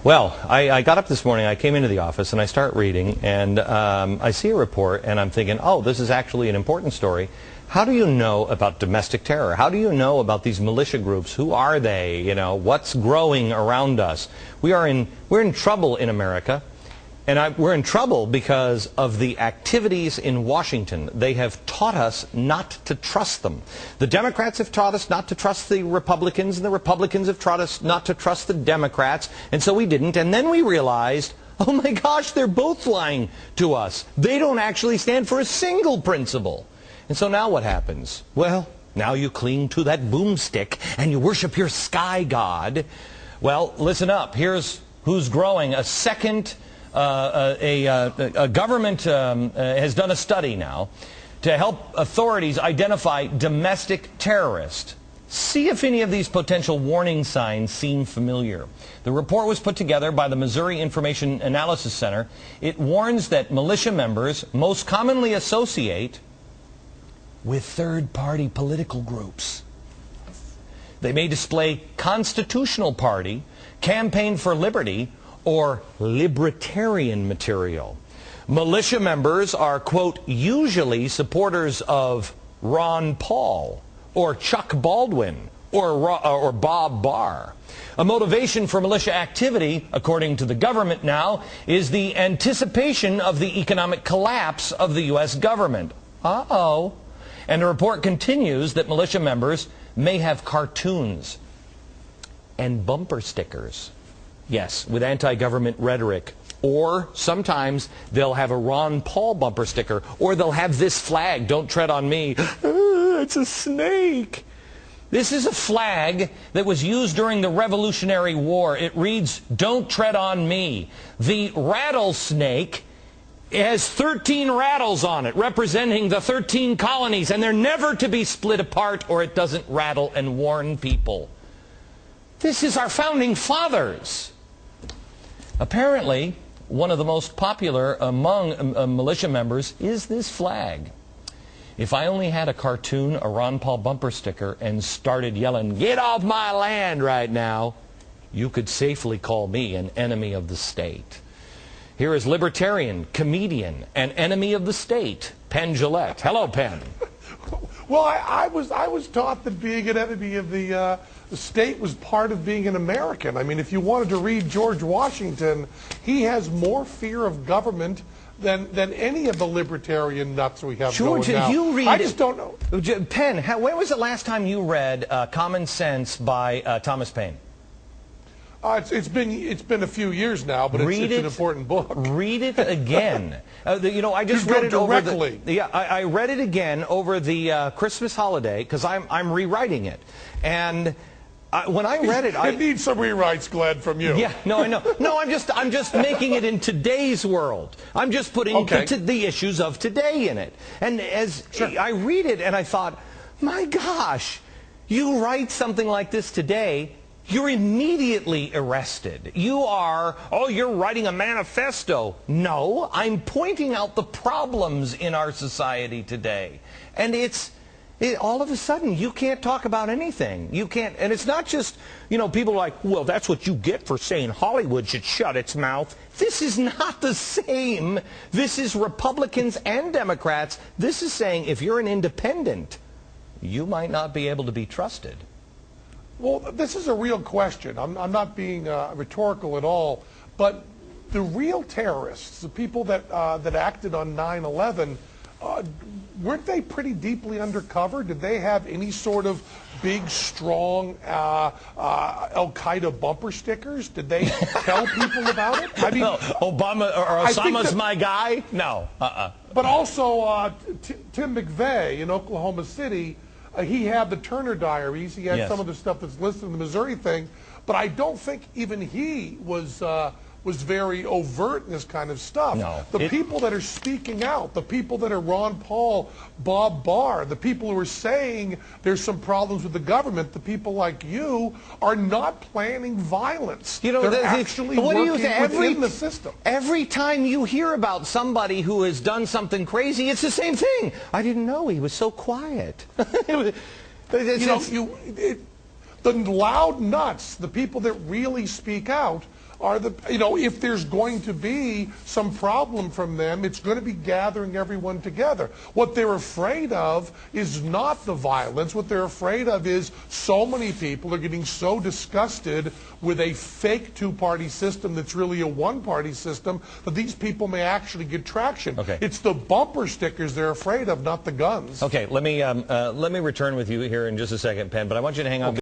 Well, I got up this morning, I came into the office, and I start reading, and I see a report, and I'm thinking, oh, this is actually an important story. How do you know about domestic terror? How do you know about these militia groups? Who are they? You know, what's growing around us? We're in trouble in America. And we're in trouble because of the activities in Washington. They have taught us not to trust them. The Democrats have taught us not to trust the Republicans, and the Republicans have taught us not to trust the Democrats, and so we didn't. And then we realized, oh my gosh, they're both lying to us. They don't actually stand for a single principle. And so now what happens? Well, now you cling to that boomstick and you worship your sky god. Well, listen up. Here's who's growing. A government has done a study now to help authorities identify domestic terrorists. See if any of these potential warning signs seem familiar. The report was put together by the Missouri Information Analysis Center. It warns that militia members most commonly associate with third-party political groups. They may display Constitutional Party, Campaign for Liberty, or libertarian material. Militia members are, quote, usually supporters of Ron Paul or Chuck Baldwin or Bob Barr. A motivation for militia activity, according to the government now, is the anticipation of the economic collapse of the U.S. government. Uh-oh. And the report continues that militia members may have cartoons and bumper stickers. Yes, with anti-government rhetoric. Or sometimes they'll have a Ron Paul bumper sticker, or they'll have this flag, "Don't tread on me." It's a snake. This is a flag that was used during the Revolutionary War. It reads, "Don't tread on me." The rattlesnake has 13 rattles on it, representing the 13 colonies, and they're never to be split apart or it doesn't rattle and warn people. This is our founding fathers. Apparently, one of the most popular among militia members is this flag. If I only had a cartoon, a Ron Paul bumper sticker, and started yelling, "Get off my land right now," you could safely call me an enemy of the state. Here is libertarian, comedian, and enemy of the state, Penn Jillette. Hello, Penn. Well, I was taught that being an enemy of the state was part of being an American. I mean, if you wanted to read George Washington, he has more fear of government than any of the libertarian nuts we have George, going now. you read, I just don't know. Penn, when was the last time you read Common Sense by Thomas Paine? It's been a few years now, but it's an important book. Read it again. You know, I just read it directly. I read it again over the Christmas holiday because I'm rewriting it, and when I read it, it needs some rewrites, Glenn, from you. Yeah, no, I know. No, I'm just making it in today's world. I'm just putting the issues of today in it. And as I read it, and I thought, my gosh, you write something like this today, you're immediately arrested. You're writing a manifesto. No, I'm pointing out the problems in our society today. And all of a sudden, you can't talk about anything. You can't, and it's not just, people are like, well, that's what you get for saying Hollywood should shut its mouth. This is not the same. This is Republicans and Democrats. This is saying if you're an independent, you might not be able to be trusted. Well, this is a real question. I'm not being rhetorical at all, but the real terrorists, the people that acted on 9/11, weren't they pretty deeply undercover? Did they have any sort of big, strong Al-Qaeda bumper stickers? Did they tell people about it? I mean, Obama or Osama's my guy? No. But also, Tim McVeigh in Oklahoma City, he had the Turner Diaries. He had some of the stuff that's listed in the Missouri thing. But I don't think even he was very overt in this kind of stuff. No, the people that are speaking out, the people that are Ron Paul, Bob Barr, the people who are saying there's some problems with the government, the people like you are not planning violence. They're actually working within the system. Every time you hear about somebody who has done something crazy, it's the same thing. I didn't know he was so quiet. The loud nuts, the people that really speak out, are the, if there's going to be some problem from them, it's going to be gathering everyone together. What they're afraid of is not the violence. What they're afraid of is so many people are getting so disgusted with a fake two-party system that's really a one-party system that these people may actually get traction. Okay. It's the bumper stickers they're afraid of, not the guns. Okay, let me return with you here in just a second, Penn, but I want you to hang on.